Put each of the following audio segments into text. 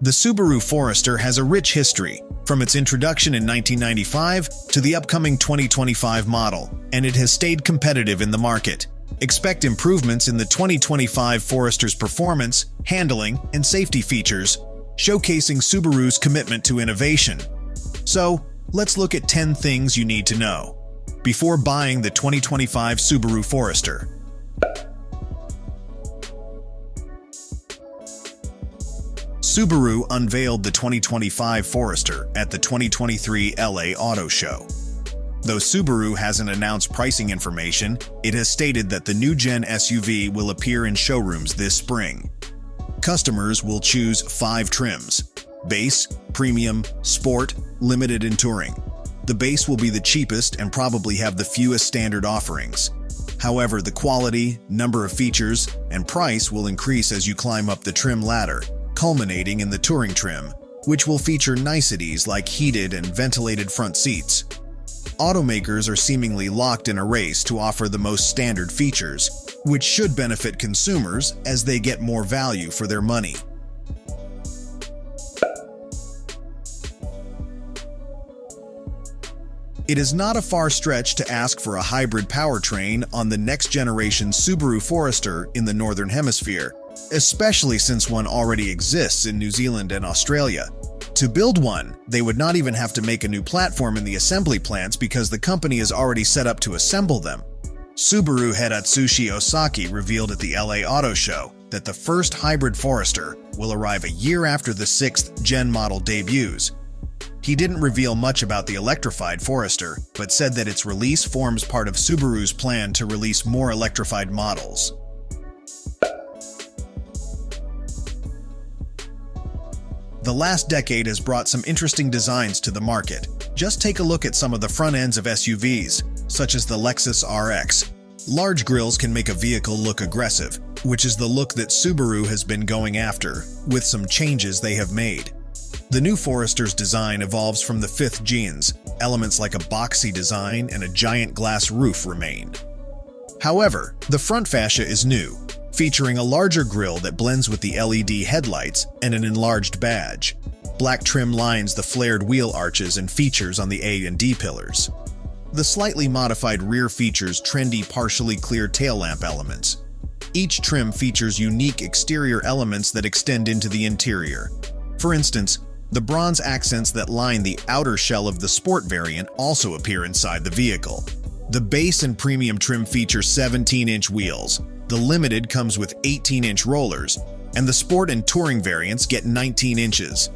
The Subaru Forester has a rich history, from its introduction in 1995 to the upcoming 2025 model, and it has stayed competitive in the market. Expect improvements in the 2025 Forester's performance, handling, and safety features, showcasing Subaru's commitment to innovation. So, let's look at 10 things you need to know before buying the 2025 Subaru Forester. Subaru unveiled the 2025 Forester at the 2023 LA Auto Show. Though Subaru hasn't announced pricing information, it has stated that the new-gen SUV will appear in showrooms this spring. Customers will choose 5 trims: Base, Premium, Sport, Limited, and Touring. The Base will be the cheapest and probably have the fewest standard offerings. However, the quality, number of features, and price will increase as you climb up the trim ladder, culminating in the Touring trim, which will feature niceties like heated and ventilated front seats. Automakers are seemingly locked in a race to offer the most standard features, which should benefit consumers as they get more value for their money. It is not a far stretch to ask for a hybrid powertrain on the next-generation Subaru Forester in the Northern Hemisphere, especially since one already exists in New Zealand and Australia. To build one, they would not even have to make a new platform in the assembly plants because the company is already set up to assemble them. Subaru head Atsushi Osaki revealed at the LA Auto Show that the first hybrid Forester will arrive a year after the 6th-gen model debuts. He didn't reveal much about the electrified Forester, but said that its release forms part of Subaru's plan to release more electrified models. The last decade has brought some interesting designs to the market. Just take a look at some of the front ends of SUVs, such as the Lexus RX. Large grills can make a vehicle look aggressive, which is the look that Subaru has been going after, with some changes they have made. The new Forester's design evolves from the 5th gens. Elements like a boxy design and a giant glass roof remain. However, the front fascia is new, featuring a larger grille that blends with the LED headlights and an enlarged badge. Black trim lines the flared wheel arches and features on the A and D pillars. The slightly modified rear features trendy partially clear tail lamp elements. Each trim features unique exterior elements that extend into the interior. For instance, the bronze accents that line the outer shell of the Sport variant also appear inside the vehicle. The Base and Premium trim feature 17-inch wheels. The Limited comes with 18-inch rollers, and the Sport and Touring variants get 19 inches.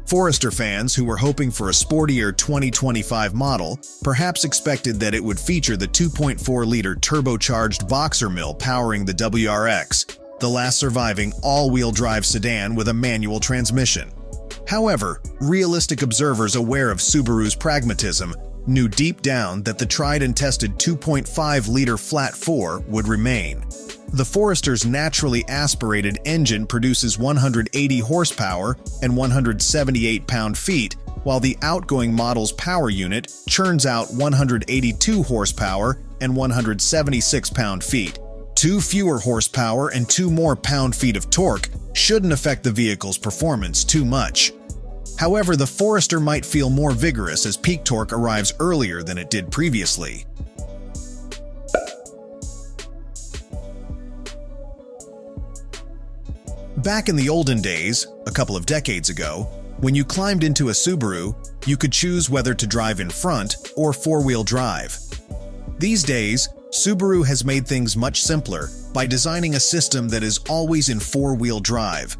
Forester fans who were hoping for a sportier 2025 model perhaps expected that it would feature the 2.4-liter turbocharged boxer mill powering the WRX, the last surviving all-wheel drive sedan with a manual transmission. However, realistic observers aware of Subaru's pragmatism knew deep down that the tried-and-tested 2.5-liter flat 4 would remain. The Forester's naturally aspirated engine produces 180 horsepower and 178 pound-feet, while the outgoing model's power unit churns out 182 horsepower and 176 pound-feet. 2 fewer horsepower and 2 more pound-feet of torque shouldn't affect the vehicle's performance too much. However, the Forester might feel more vigorous as peak torque arrives earlier than it did previously. Back in the olden days, a couple of decades ago, when you climbed into a Subaru, you could choose whether to drive in front or four-wheel drive. These days, Subaru has made things much simpler by designing a system that is always in four-wheel drive.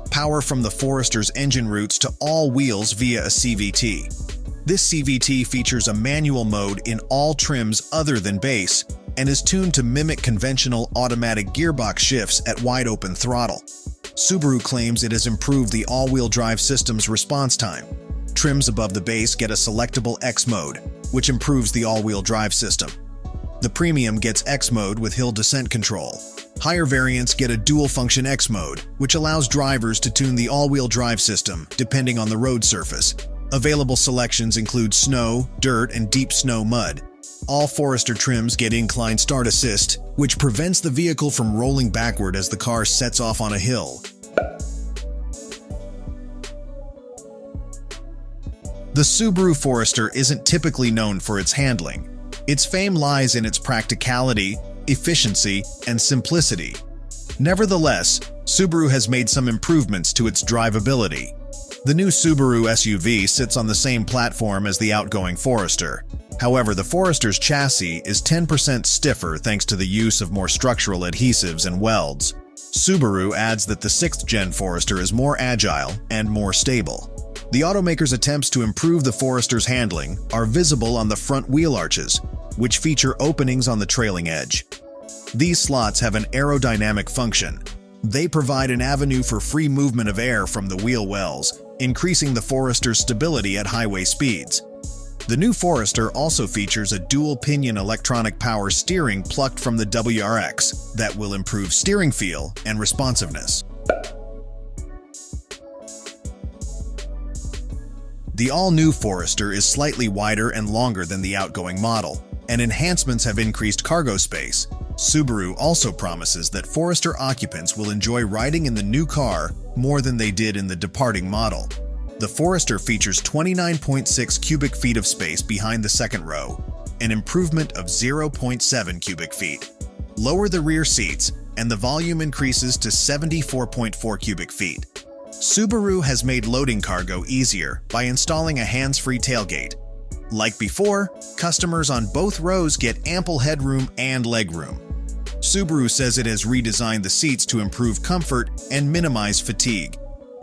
Power from the Forester's engine routes to all wheels via a CVT. This CVT features a manual mode in all trims other than Base and is tuned to mimic conventional automatic gearbox shifts at wide-open throttle. Subaru claims it has improved the all-wheel drive system's response time. Trims above the Base get a selectable X mode, which improves the all-wheel drive system. The Premium gets X mode with hill descent control. Higher variants get a dual-function X mode, which allows drivers to tune the all-wheel drive system depending on the road surface. Available selections include snow, dirt, and deep snow mud. All Forester trims get incline start assist, which prevents the vehicle from rolling backward as the car sets off on a hill. The Subaru Forester isn't typically known for its handling. Its fame lies in its practicality, efficiency, and simplicity. Nevertheless, Subaru has made some improvements to its drivability. The new Subaru SUV sits on the same platform as the outgoing Forester. However, the Forester's chassis is 10% stiffer thanks to the use of more structural adhesives and welds. Subaru adds that the 6th-gen Forester is more agile and more stable. The automaker's attempts to improve the Forester's handling are visible on the front wheel arches, which feature openings on the trailing edge. These slots have an aerodynamic function. They provide an avenue for free movement of air from the wheel wells, increasing the Forester's stability at highway speeds. The new Forester also features a dual-pinion electronic power steering plucked from the WRX that will improve steering feel and responsiveness. The all-new Forester is slightly wider and longer than the outgoing model, and enhancements have increased cargo space. Subaru also promises that Forester occupants will enjoy riding in the new car more than they did in the departing model. The Forester features 29.6 cubic feet of space behind the second row, an improvement of 0.7 cubic feet. Lower the rear seats, and the volume increases to 74.4 cubic feet. Subaru has made loading cargo easier by installing a hands-free tailgate. Like before, customers on both rows get ample headroom and legroom. Subaru says it has redesigned the seats to improve comfort and minimize fatigue.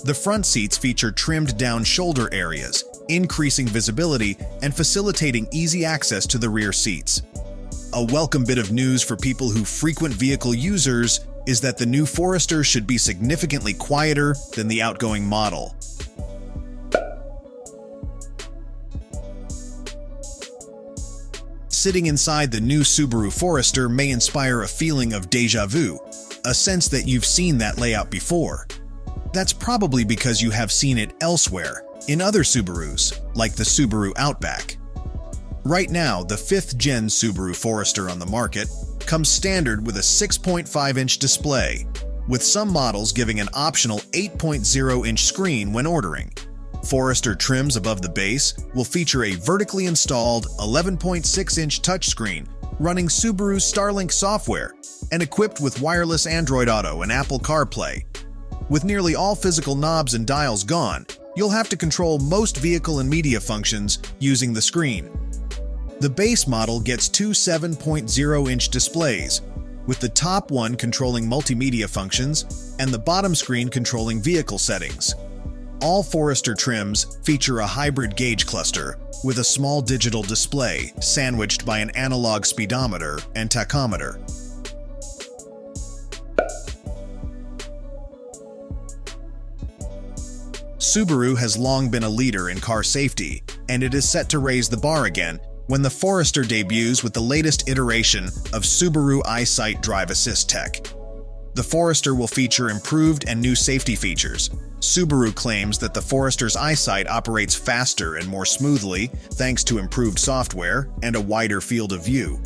The front seats feature trimmed-down shoulder areas, increasing visibility and facilitating easy access to the rear seats. A welcome bit of news for people who frequent vehicle users is that the new Forester should be significantly quieter than the outgoing model. Sitting inside the new Subaru Forester may inspire a feeling of déjà vu, a sense that you've seen that layout before. That's probably because you have seen it elsewhere, in other Subarus, like the Subaru Outback. Right now, the 5th-gen Subaru Forester on the market comes standard with a 6.5-inch display, with some models giving an optional 8.0-inch screen when ordering. Forester trims above the base will feature a vertically installed 11.6-inch touchscreen running Subaru's Starlink software and equipped with wireless Android Auto and Apple CarPlay. With nearly all physical knobs and dials gone, you'll have to control most vehicle and media functions using the screen. The base model gets two 7.0-inch displays, with the top one controlling multimedia functions and the bottom screen controlling vehicle settings. All Forester trims feature a hybrid gauge cluster with a small digital display sandwiched by an analog speedometer and tachometer. Subaru has long been a leader in car safety, and it is set to raise the bar again when the Forester debuts with the latest iteration of Subaru EyeSight Drive Assist tech. The Forester will feature improved and new safety features. Subaru claims that the Forester's EyeSight operates faster and more smoothly thanks to improved software and a wider field of view.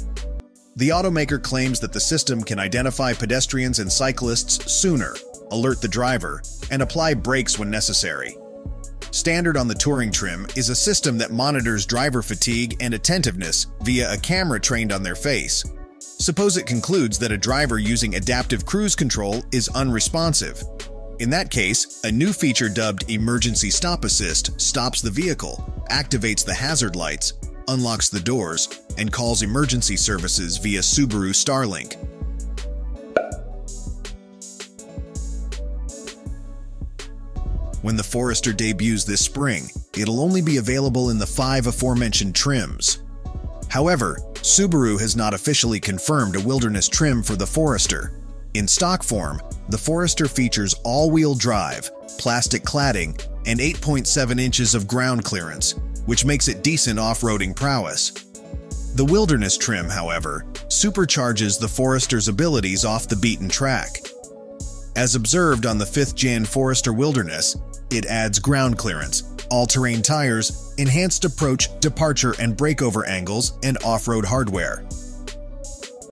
The automaker claims that the system can identify pedestrians and cyclists sooner, alert the driver, and apply brakes when necessary. Standard on the Touring trim is a system that monitors driver fatigue and attentiveness via a camera trained on their face. Suppose it concludes that a driver using adaptive cruise control is unresponsive. In that case, a new feature dubbed Emergency Stop Assist stops the vehicle, activates the hazard lights, unlocks the doors, and calls emergency services via Subaru Starlink. When the Forester debuts this spring, it'll only be available in the 5 aforementioned trims. However, Subaru has not officially confirmed a wilderness trim for the Forester. In stock form, the Forester features all-wheel drive, plastic cladding, and 8.7 inches of ground clearance, which makes it decent off-roading prowess. The wilderness trim, however, supercharges the Forester's abilities off the beaten track. As observed on the 5th-gen Forester Wilderness, it adds ground clearance, all-terrain tires, enhanced approach, departure and breakover angles, and off-road hardware.